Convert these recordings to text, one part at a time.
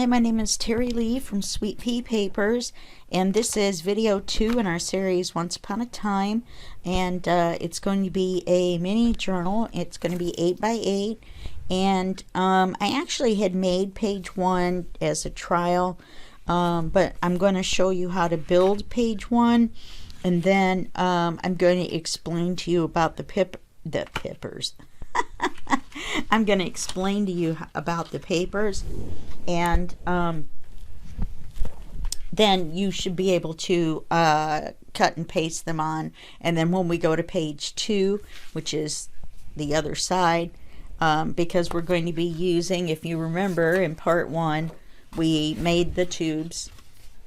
Hi, my name is Terry Lee from Sweet Pea Papers, and this is video 2 in our series Once Upon a Time, and it's going to be a mini journal. It's going to be 8 by 8, and I actually had made page 1 as a trial, but I'm going to show you how to build page 1, and then I'm going to explain to you about the papers. I'm going to explain to you about the papers, and then you should be able to cut and paste them on. And then when we go to page 2, which is the other side, because we're going to be using, if you remember in part 1, we made the tubes,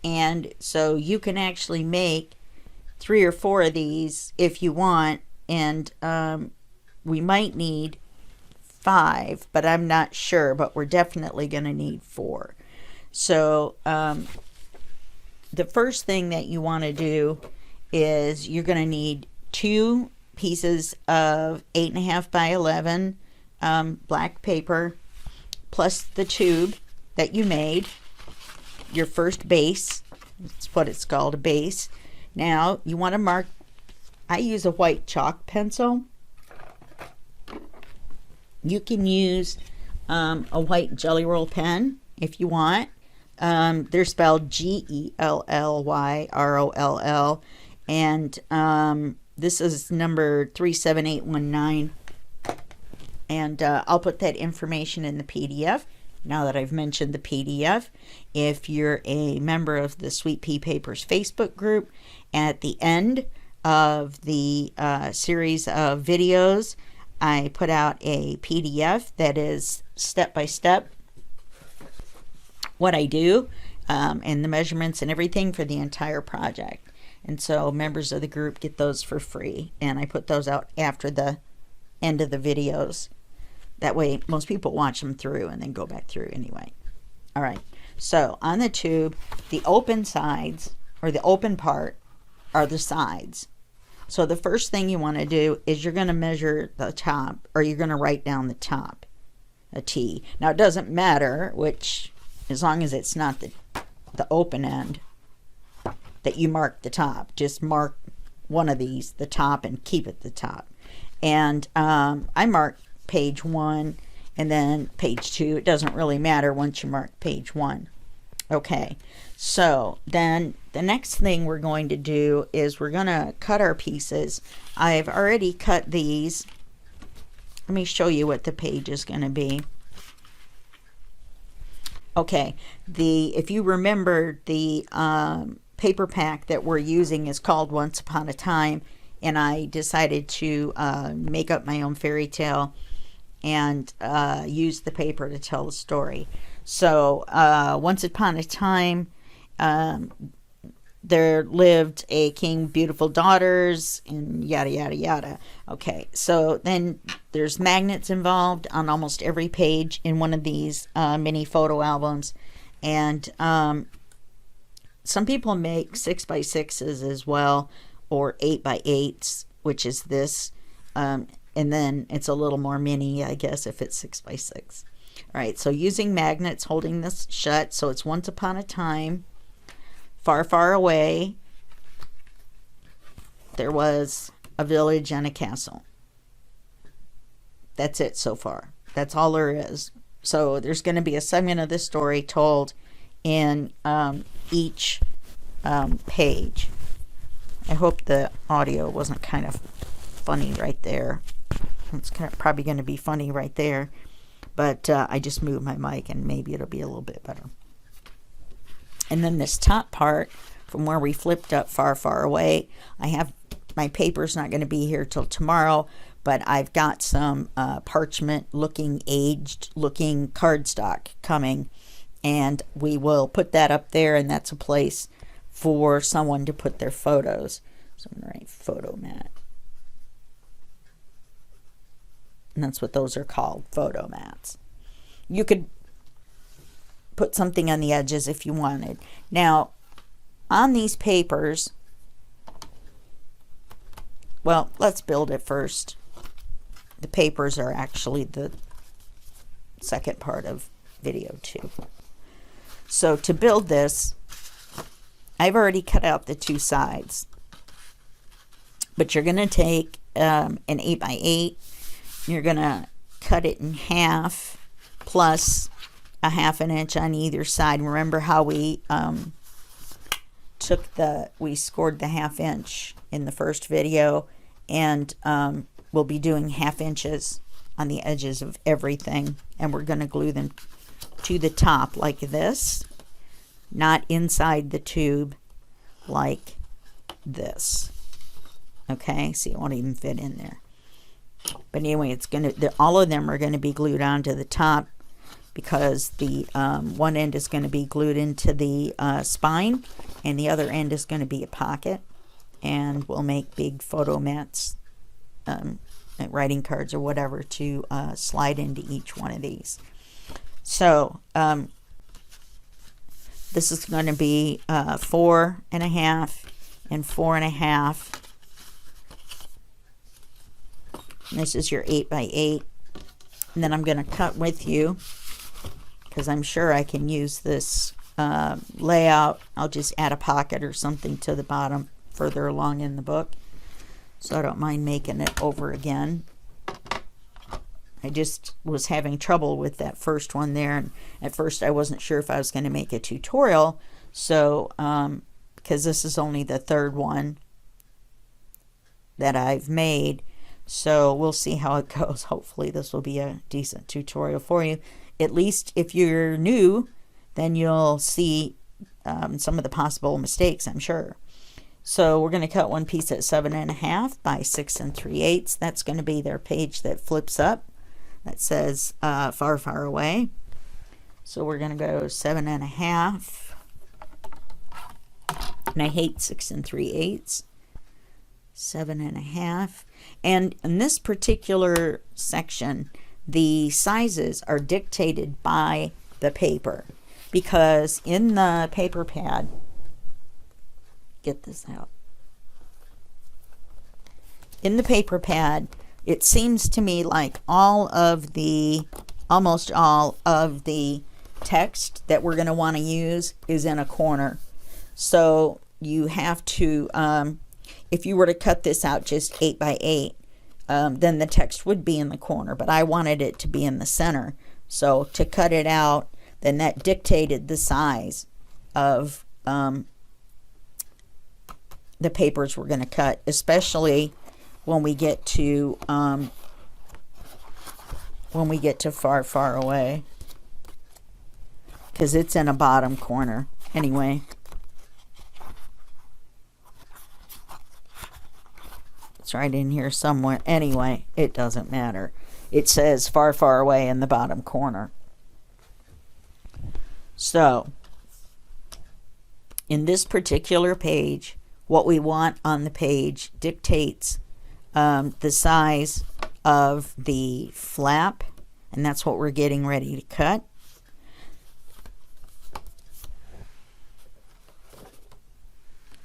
and so you can actually make 3 or 4 of these if you want, and we might need 5, but I'm not sure, but we're definitely going to need 4. So the first thing that you want to do is you're going to need 2 pieces of 8.5 by 11 black paper, plus the tube that you made, your first base. That's what it's called, a base. Now you want to mark. I use a white chalk pencil. You can use a white Jelly Roll pen if you want. They're spelled G-E-L-L-Y-R-O-L-L, and this is number 37819, and I'll put that information in the PDF now that I've mentioned the PDF. If you're a member of the Sweet Pea Papers Facebook group, at the end of the series of videos, I put out a PDF that is step-by-step what I do, and the measurements and everything for the entire project. And so members of the group get those for free, and I put those out after the end of the videos. That way most people watch them through and then go back through anyway. All right, so on the tube, the open sides, or the open part, are the sides. So the first thing you want to do is you're going to measure the top, or you're going to write down the top, a T. Now it doesn't matter which, as long as it's not the open end, that you mark the top. Just mark one of these, the top, and keep it the top. And I marked page 1 and then page 2. It doesn't really matter once you mark page 1. Okay, so then the next thing we're going to do is we're going to cut our pieces. I've already cut these. Let me show you what the page is going to be. Okay, if you remember, the paper pack that we're using is called Once Upon a Time, and I decided to make up my own fairy tale and use the paper to tell the story. So once upon a time, there lived a king, beautiful daughters, and yada yada yada. Okay, so then there's magnets involved on almost every page in one of these mini photo albums, and some people make 6x6s as well, or 8x8s, which is this, and then it's a little more mini, I guess, if it's 6x6. All right, so using magnets holding this shut, so it's once upon a time, far, far away, there was a village and a castle. That's it so far. That's all there is. So there's going to be a segment of this story told in each page. I hope the audio wasn't kind of funny right there. It's probably going to be funny right there, but I just moved my mic and maybe it'll be a little bit better. And then this top part, from where we flipped up far, far away, I have, my paper's not going to be here till tomorrow, but I've got some parchment looking, aged looking cardstock coming, and we will put that up there, and that's a place for someone to put their photos. So I'm going to write photo mat. And that's what those are called, photo mats. You could put something on the edges if you wanted. Now, on these papers, well, let's build it first. The papers are actually the second part of video 2. So to build this, I've already cut out the two sides. But you're going to take an 8x8. You're going to cut it in half plus a 1/2 inch on either side. Remember how we we scored the 1/2 inch in the first video, and we'll be doing 1/2 inches on the edges of everything, and we're going to glue them to the top like this, not inside the tube like this. Okay, so it won't even fit in there. But anyway, it's going to, all of them are going to be glued onto the top, because the one end is going to be glued into the spine, and the other end is going to be a pocket, and we'll make big photo mats, writing cards or whatever, to slide into each one of these. So this is going to be 4 1/2 and 4 1/2. And this is your 8x8. And then I'm going to cut with you, because I'm sure I can use this layout. I'll just add a pocket or something to the bottom further along in the book, so I don't mind making it over again. I just was having trouble with that first one there, and at first I wasn't sure if I was going to make a tutorial, so because this is only the third one that I've made, so we'll see how it goes. Hopefully this will be a decent tutorial for you. At least if you're new, then you'll see some of the possible mistakes, I'm sure. So we're going to cut one piece at 7 1/2 by 6 3/8. That's going to be their page that flips up that says far, far away. So we're going to go 7 1/2. And I hate 6 3/8. 7 1/2. And in this particular section, the sizes are dictated by the paper, because in the paper pad, get this out, in the paper pad, it seems to me like almost all of the text that we're going to want to use is in a corner. So you have to, if you were to cut this out just 8x8, then the text would be in the corner, but I wanted it to be in the center. So to cut it out, then that dictated the size of the papers we're going to cut, especially when we get to far, far away, because it's in a bottom corner anyway. It's right in here somewhere. Anyway, it doesn't matter. It says far, far away in the bottom corner. So in this particular page, what we want on the page dictates the size of the flap, and that's what we're getting ready to cut.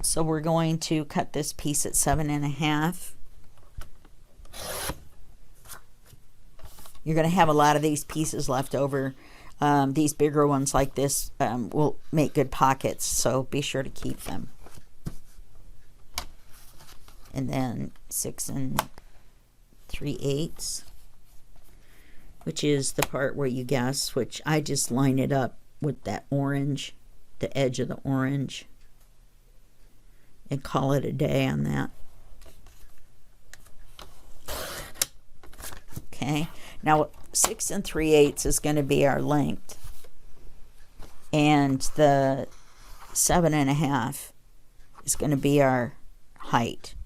So we're going to cut this piece at 7 1/2. You're going to have a lot of these pieces left over. These bigger ones like this will make good pockets, so be sure to keep them. And then 6 3/8, which is the part where you guess, which I just line it up with that orange, the edge of the orange, and call it a day on that. Okay, now 6 3/8 is going to be our length, and the 7 1/2 is going to be our height.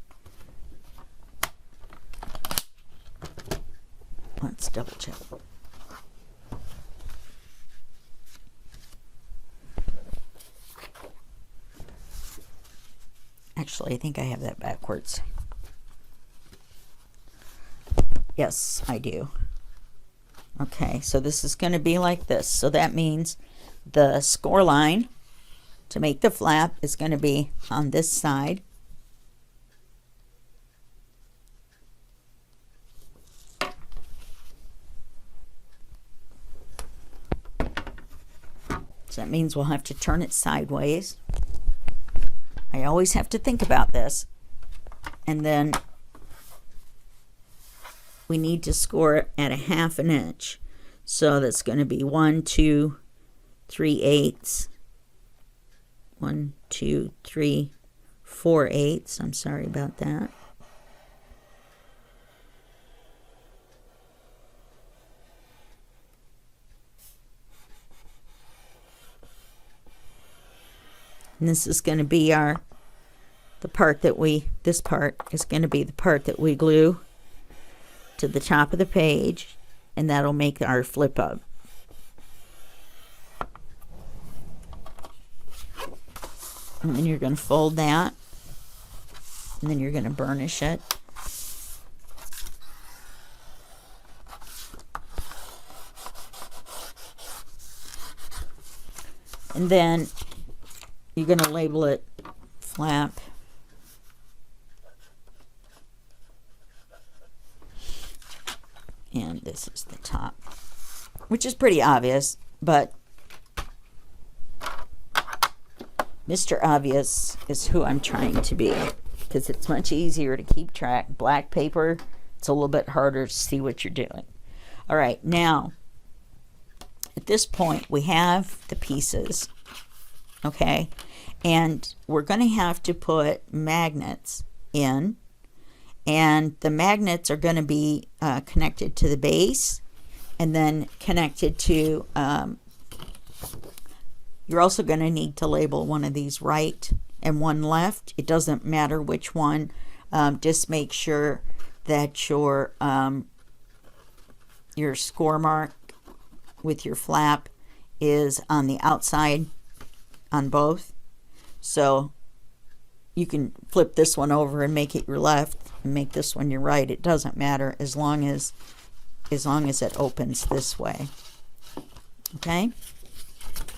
Let's double check. Actually, I think I have that backwards. Yes, I do. Okay, so this is going to be like this. So that means the score line to make the flap is going to be on this side. So that means we'll have to turn it sideways. I always have to think about this. And then we need to score it at a 1/2 inch. So that's going to be 1, 2, 3/8. 1, 2, 3, 4/8. I'm sorry about that. And this is going to be this part is going to be the part that we glue to the top of the page, and that'll make our flip up. And then you're going to fold that, and then you're going to burnish it. And then you're going to label it flap. And this is the top, which is pretty obvious, but Mr. Obvious is who I'm trying to be, because it's much easier to keep track. Black paper, it's a little bit harder to see what you're doing. All right, now, at this point, we have the pieces, okay? And we're going to have to put magnets in, and the magnets are going to be connected to the base, and then connected to, you're also going to need to label one of these right and one left. It doesn't matter which one. Just make sure that your score mark with your flap is on the outside on both. So you can flip this one over and make it your left and make this one your right. It doesn't matter as long as it opens this way. Okay?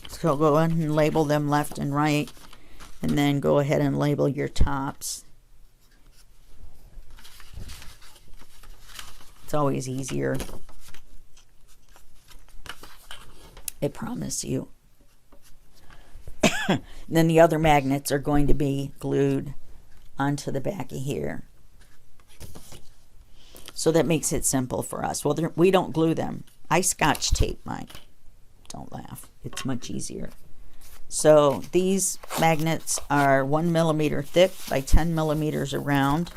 So go ahead and label them left and right, and then go ahead and label your tops. It's always easier, I promise you. Then the other magnets are going to be glued onto the back of here. So that makes it simple for us. Well, we don't glue them. I Scotch tape mine. Don't laugh. It's much easier. So these magnets are 1 millimeter thick by 10 millimeters around.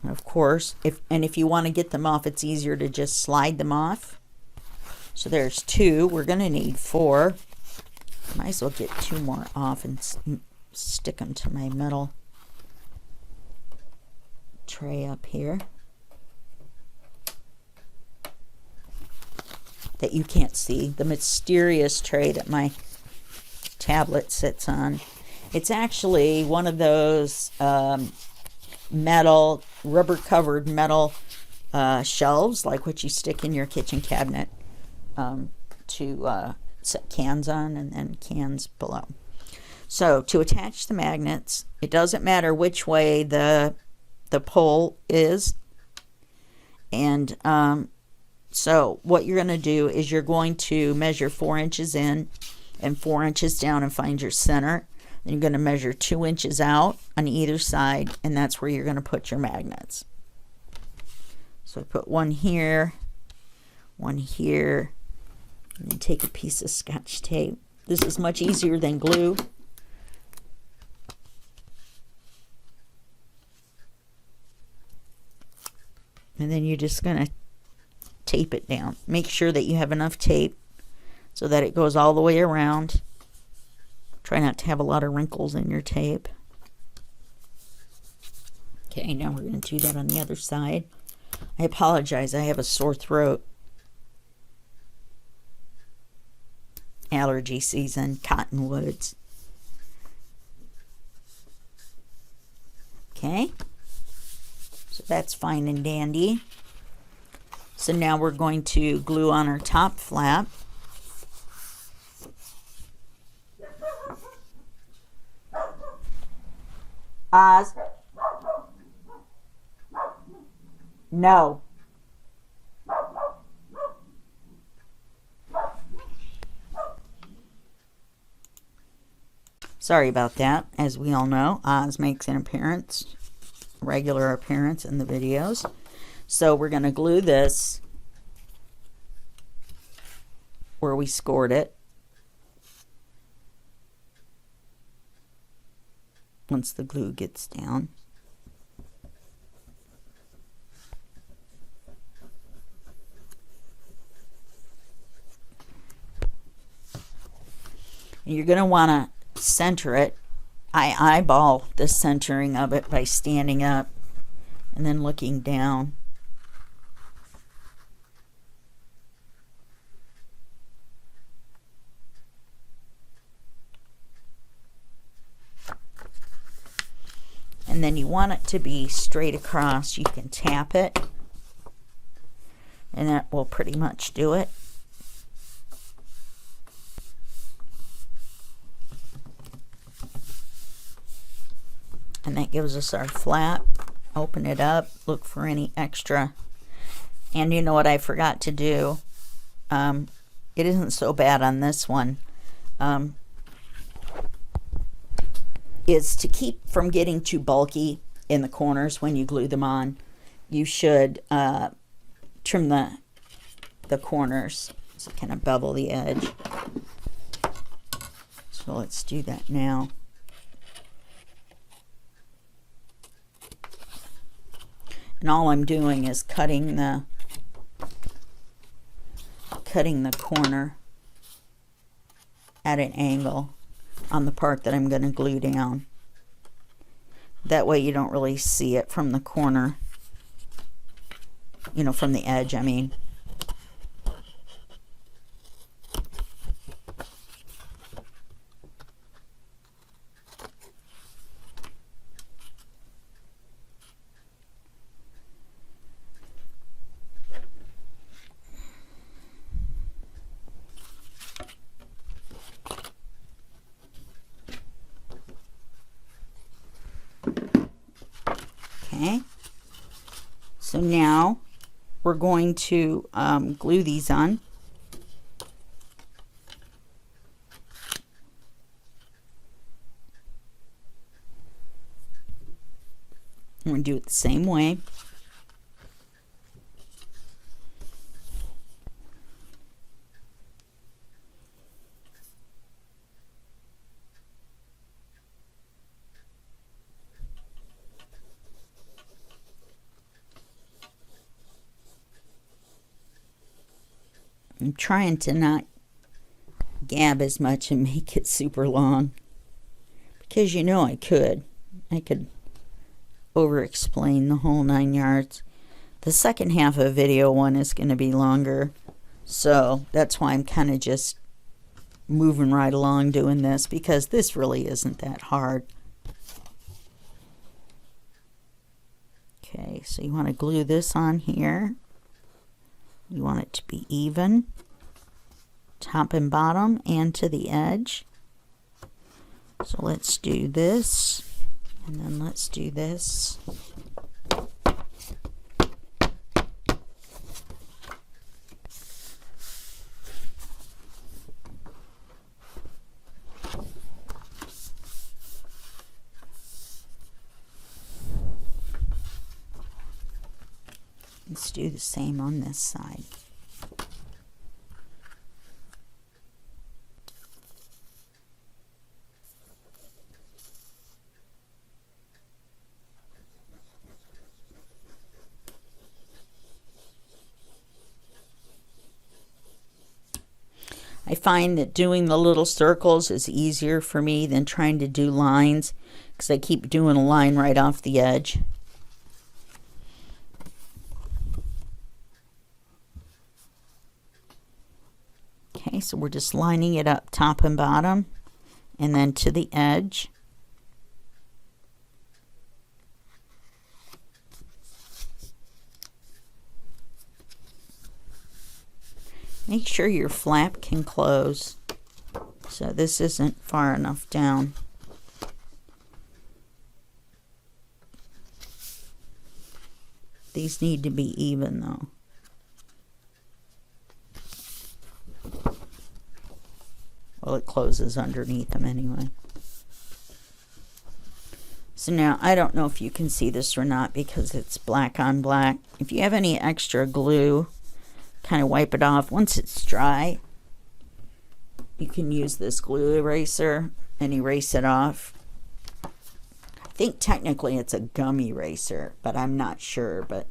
And of course, if you want to get them off, it's easier to just slide them off. So there's 2. We're going to need 4. Might as well get 2 more off and stick them to my metal tray up here that you can't see. The mysterious tray that my tablet sits on. It's actually one of those metal, rubber covered metal shelves, like what you stick in your kitchen cabinet to set cans on, and then cans below. So to attach the magnets, it doesn't matter which way the pole is. And so what you're going to do is you're going to measure 4 inches in and 4 inches down and find your center. Then you're going to measure 2 inches out on either side, and that's where you're going to put your magnets. So I put one here, and then take a piece of Scotch tape. This is much easier than glue. And then you're just going to tape it down. Make sure that you have enough tape so that it goes all the way around. Try not to have a lot of wrinkles in your tape. Okay, now we're going to do that on the other side. I apologize, I have a sore throat. Allergy season, cottonwoods. Okay, so that's fine and dandy. So now we're going to glue on our top flap. Oz? No. Sorry about that. As we all know, Oz makes an appearance, regular appearance in the videos. So we're going to glue this where we scored it. Once the glue gets down. And you're going to want to center it. I eyeball the centering of it by standing up and then looking down. And then you want it to be straight across. You can tap it, and that will pretty much do it. And that gives us our flap. Open it up, look for any extra. And you know what I forgot to do? It isn't so bad on this one. Is to keep from getting too bulky in the corners when you glue them on. You should trim the corners so kind of bevel the edge. So let's do that now. And all I'm doing is cutting the corner at an angle on the part that I'm going to glue down. That way you don't really see it from the corner, you know, from the edge, I mean. Okay, so now we're going to glue these on. I'm going to do it the same way. I'm trying to not gab as much and make it super long, because you know I could over explain the whole 9 yards. The second half of video one is going to be longer, so that's why I'm kind of just moving right along doing this, because this really isn't that hard. Okay, so you want to glue this on here. You want it to be even, top and bottom, and to the edge. So let's do this, and then let's do this. Let's do the same on this side. I find that doing the little circles is easier for me than trying to do lines, because I keep doing a line right off the edge. Okay, so we're just lining it up top and bottom, and then to the edge. Make sure your flap can close, so this isn't far enough down. These need to be even though. Well, it closes underneath them anyway. So now I don't know if you can see this or not because it's black on black. If you have any extra glue, kind of wipe it off. Once it's dry, you can use this glue eraser and erase it off. I think technically it's a gum eraser, but I'm not sure, but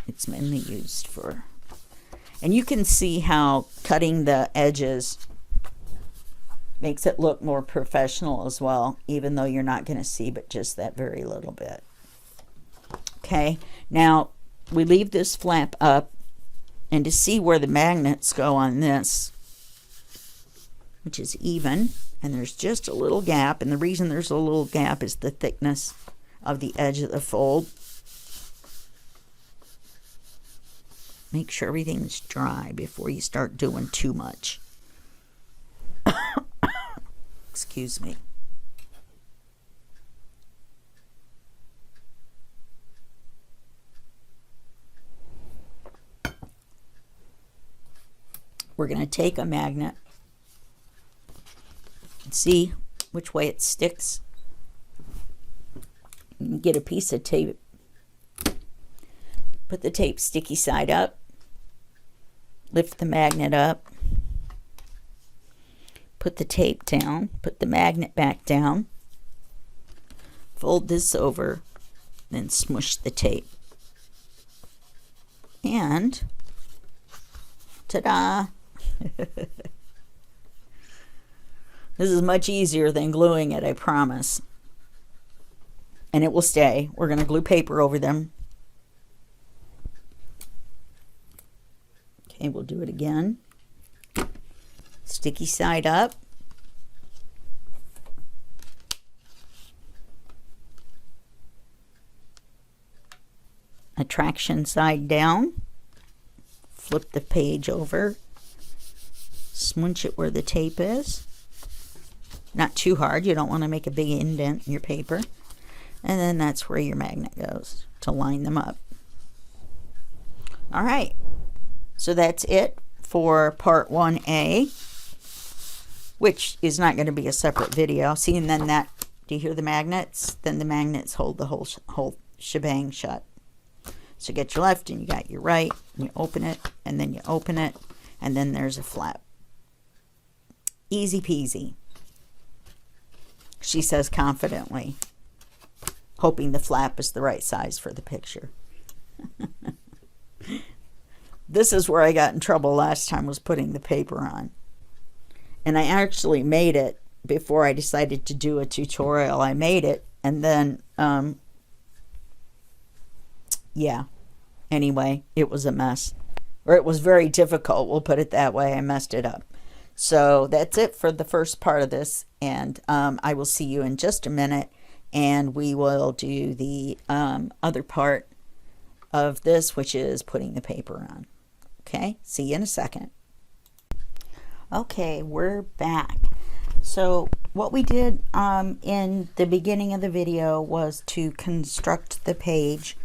it's mainly used for. And you can see how cutting the edges makes it look more professional as well, even though you're not going to see but just that very little bit. Okay, now we leave this flap up, and to see where the magnets go on this, which is even, and there's just a little gap, and the reason there's a little gap is the thickness of the edge of the fold. Make sure everything's dry before you start doing too much. Excuse me. We're going to take a magnet and see which way it sticks. You can get a piece of tape. Put the tape sticky side up. Lift the magnet up. Put the tape down. Put the magnet back down. Fold this over. Then smush the tape. And ta-da! This is much easier than gluing it, I promise. And it will stay. We're going to glue paper over them. Okay, we'll do it again. Sticky side up. Attraction side down. Flip the page over. Smooch it where the tape is. Not too hard. You don't want to make a big indent in your paper. And then that's where your magnet goes to line them up. All right. So that's it for part 1A, which is not going to be a separate video. See, and then that, do you hear the magnets? Then the magnets hold the whole shebang shut. So you get your left and you got your right, and you open it, and then you open it, and then there's a flap. Easy peasy, she says confidently, hoping the flap is the right size for the picture. This is where I got in trouble last time, was putting the paper on. And I actually made it before I decided to do a tutorial. I made it, and then, yeah. Anyway, it was a mess. Or it was very difficult, we'll put it that way. I messed it up. So that's it for the first part of this, and I will see you in just a minute, and we will do the other part of this, which is putting the paper on. Okay, see you in a second. Okay, we're back. So what we did in the beginning of the video was to construct the page,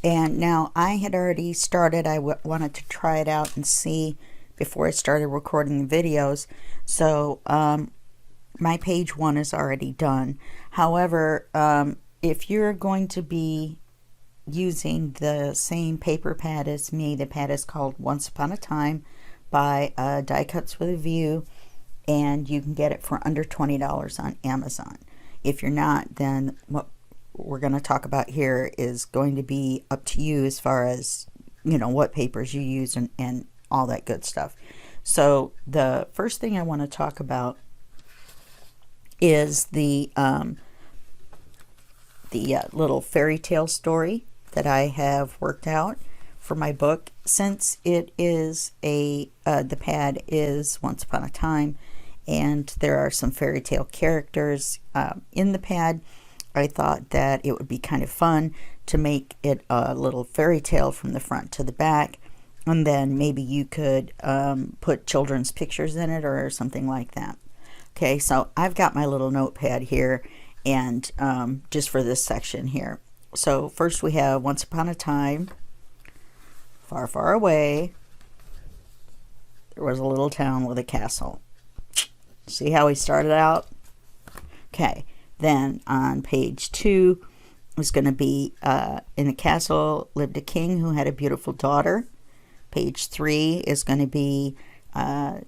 and now I had already started. I wanted to try it out and see before I started recording the videos. So my page 1 is already done. However, if you're going to be using the same paper pad as me, the pad is called Once Upon a Time by Die Cuts with a View, and you can get it for under $20 on Amazon. If you're not, then what we're going to talk about here is going to be up to you as far as, you know, what papers you use and all that good stuff. So the first thing I want to talk about is the little fairy tale story that I have worked out for my book. Since it is the pad is Once Upon a Time, and there are some fairy tale characters in the pad, I thought that it would be kind of fun to make it a little fairy tale from the front to the back, and then maybe you could put children's pictures in it or something like that. Okay, so I've got my little notepad here, and just for this section here. So first we have Once Upon a Time, far, far away, there was a little town with a castle. See how we started out? Okay, Then on page 2 is going to be in a castle lived a king who had a beautiful daughter. Page 3 is going to be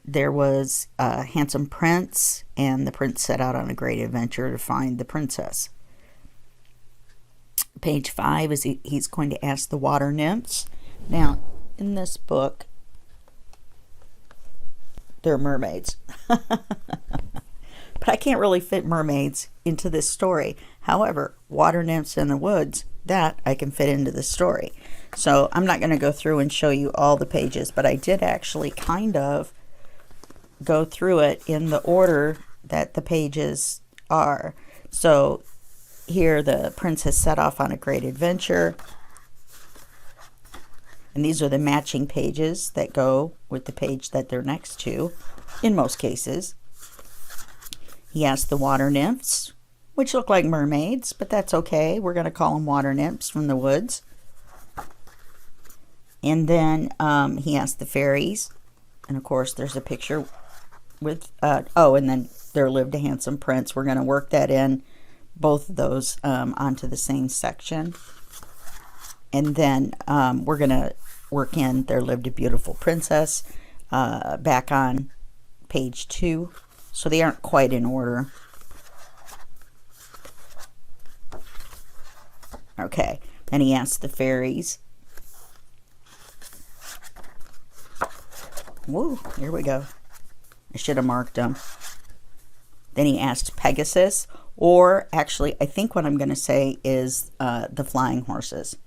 there was a handsome prince, and the prince set out on a great adventure to find the princess. Page 5 is he's going to ask the water nymphs. Now, in this book, they're mermaids. But I can't really fit mermaids into this story. However, water nymphs in the woods, that I can fit into the story. So I'm not going to go through and show you all the pages, but I did actually kind of go through it in the order that the pages are. So here the prince has set off on a great adventure. And these are the matching pages that go with the page that they're next to, in most cases. He asked the water nymphs, which look like mermaids, but that's okay. We're going to call them water nymphs from the woods. And then he asked the fairies. And of course, there's a picture with, and then there lived a handsome prince. We're going to work that in, both of those onto the same section. And then we're going to work in there lived a beautiful princess back on page 2. So they aren't quite in order. Okay, then he asked the fairies. Woo, here we go. I should have marked them. Then he asked Pegasus, or actually, I think what I'm going to say is the flying horses.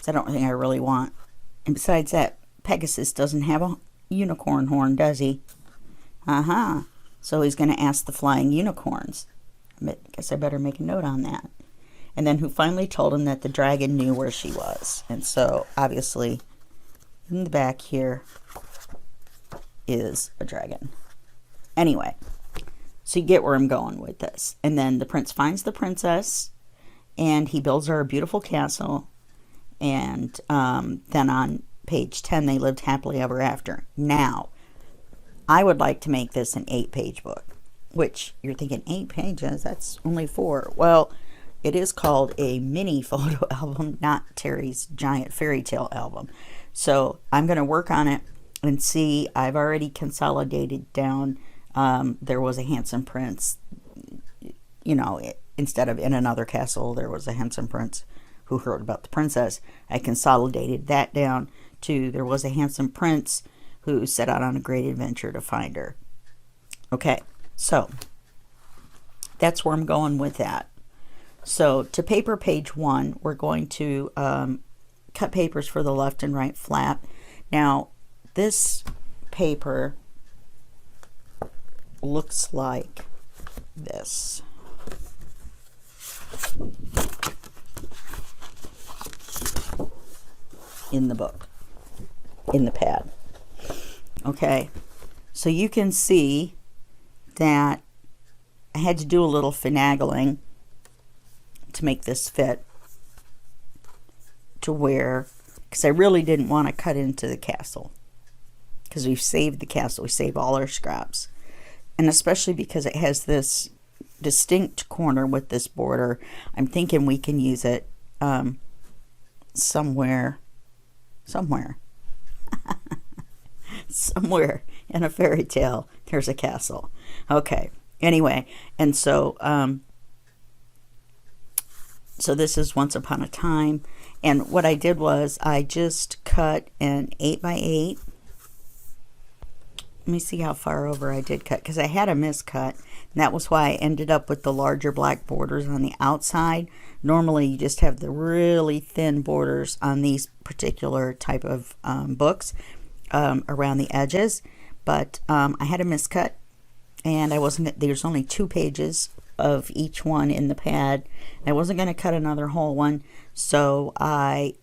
So I don't think I really want. And besides that, Pegasus doesn't have a unicorn horn, does he? So he's going to ask the flying unicorns. I guess I better make a note on that. And then who finally told him that the dragon knew where she was. And so, obviously, in the back here is a dragon. Anyway, so you get where I'm going with this. And then the prince finds the princess, and he builds her a beautiful castle. And then on page 10, they lived happily ever after. Now, I would like to make this an 8-page book, which you're thinking 8 pages, that's only 4. Well, it is called a mini photo album, not Terry's giant fairy tale album. So I'm going to work on it and see. I've already consolidated down. There was a handsome prince, you know, instead of in another castle, there was a handsome prince who heard about the princess. I consolidated that down to there was a handsome prince who set out on a great adventure to find her. Okay, so that's where I'm going with that. So to paper page 1, we're going to cut papers for the left and right flap. Now, this paper looks like this. In the book, in the pad. Okay, so you can see that I had to do a little finagling to make this fit to where, because I really didn't want to cut into the castle, because we've saved the castle, we saved all our scraps, and especially because it has this distinct corner with this border, I'm thinking we can use it somewhere somewhere in a fairy tale there's a castle. Okay, anyway, and so so this is Once Upon a Time, and what I did was I just cut an 8x8. Let me see how far over I did cut, because I had a miscut, and that was why I ended up with the larger black borders on the outside. Normally you just have the really thin borders on these particular type of books around the edges, but I had a miscut, and I wasn't, there's only 2 pages of each one in the pad. I wasn't going to cut another whole one, so I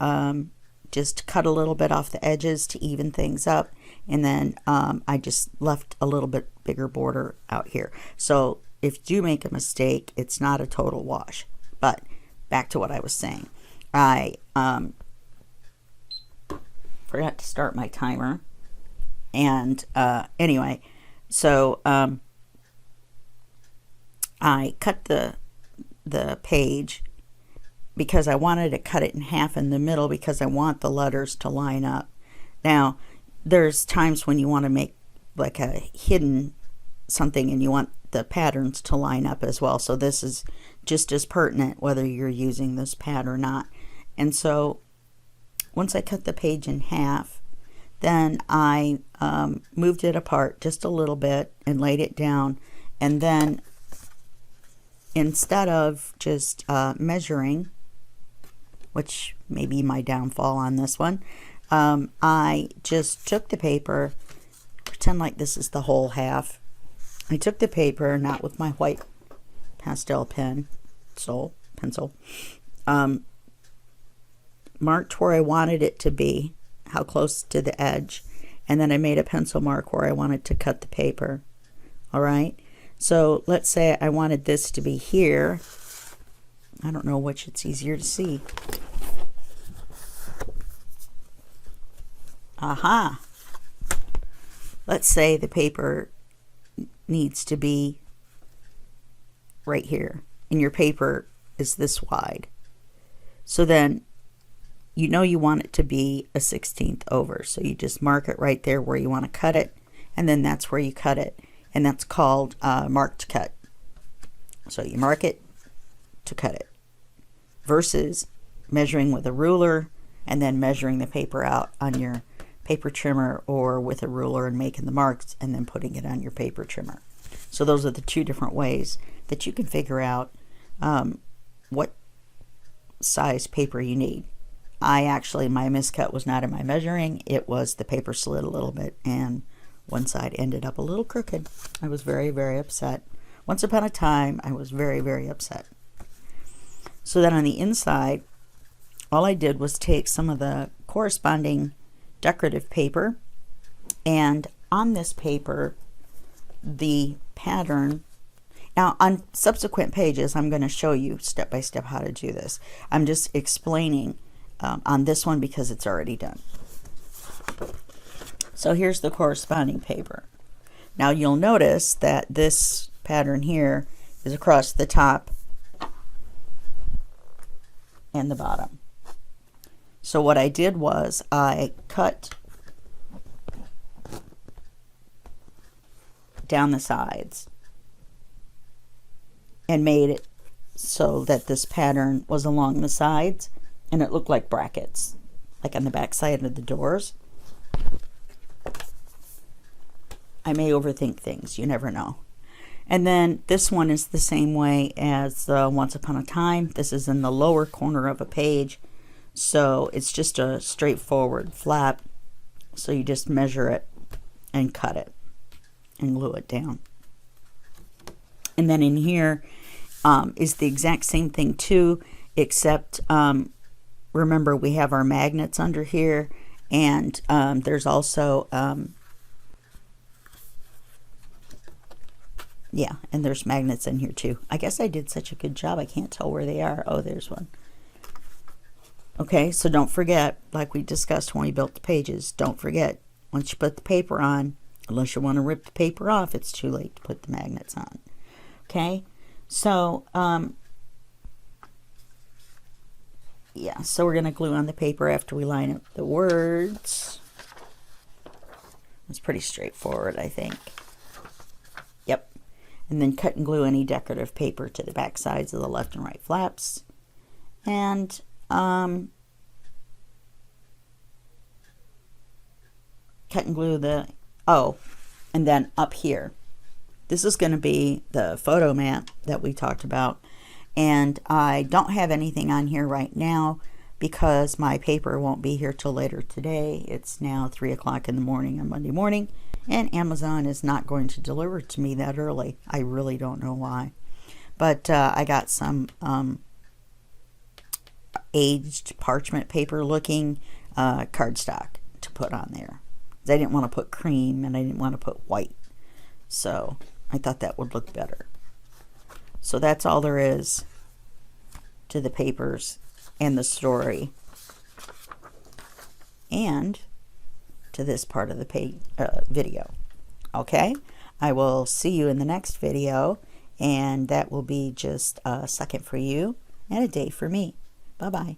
just cut a little bit off the edges to even things up, and then I just left a little bit bigger border out here. So if you make a mistake, it's not a total wash. But back to what I was saying. I forgot to start my timer. And anyway, so I cut the page because I wanted to cut it in half in the middle because I want the letters to line up. Now, there's times when you want to make like a hidden something and you want the patterns to line up as well. So this is just as pertinent whether you're using this pad or not. And so once I cut the page in half, then I moved it apart just a little bit and laid it down. And then instead of just measuring, which may be my downfall on this one, I just took the paper, pretend like this is the whole half. I took the paper, not with my white pastel pencil, marked where I wanted it to be, how close to the edge, and then I made a pencil mark where I wanted to cut the paper. All right, so let's say I wanted this to be here. I don't know which it's easier to see. Aha! Let's say the paper needs to be right here, and your paper is this wide. So then you know you want it to be a 1/16 over, so you just mark it right there where you want to cut it, and then that's where you cut it, and that's called marked cut. So you mark it to cut it, versus measuring with a ruler and then measuring the paper out on your paper trimmer or with a ruler and making the marks and then putting it on your paper trimmer. So those are the two different ways that you can figure out what size paper you need. My miscut was not in my measuring. It was the paper slid a little bit and one side ended up a little crooked. I was very, very upset. Once upon a time, I was very, very upset. So then on the inside, all I did was take some of the corresponding decorative paper, and on this paper, the pattern. Now on subsequent pages, I'm going to show you step by step how to do this. I'm just explaining on this one because it's already done. So here's the corresponding paper. Now you'll notice that this pattern here is across the top and the bottom. So what I did was I cut down the sides and made it so that this pattern was along the sides and it looked like brackets, like on the back side of the doors. I may overthink things, you never know. And then this one is the same way as Once Upon a Time. This is in the lower corner of a page, so it's just a straightforward flap. So you just measure it and cut it and glue it down. And then in here is the exact same thing too, except remember we have our magnets under here, and there's also yeah, and there's magnets in here too. I guess I did such a good job, I can't tell where they are. Oh, there's one. Okay, so don't forget, like we discussed when we built the pages, don't forget, once you put the paper on, unless you want to rip the paper off, it's too late to put the magnets on. Okay, so yeah, so we're going to glue on the paper after we line up the words. It's pretty straightforward, I think. Yep. And then cut and glue any decorative paper to the back sides of the left and right flaps. And cut and glue the, and then up here. This is going to be the photo mat that we talked about. And I don't have anything on here right now because my paper won't be here till later today. It's now 3 o'clock in the morning on Monday morning, and Amazon is not going to deliver to me that early. I really don't know why. But I got some aged parchment paper looking cardstock to put on there. I didn't want to put cream and I didn't want to put white. So I thought that would look better. So that's all there is to the papers and the story and to this part of the video. Okay, I will see you in the next video, And that will be just a second for you and a day for me. Bye-bye.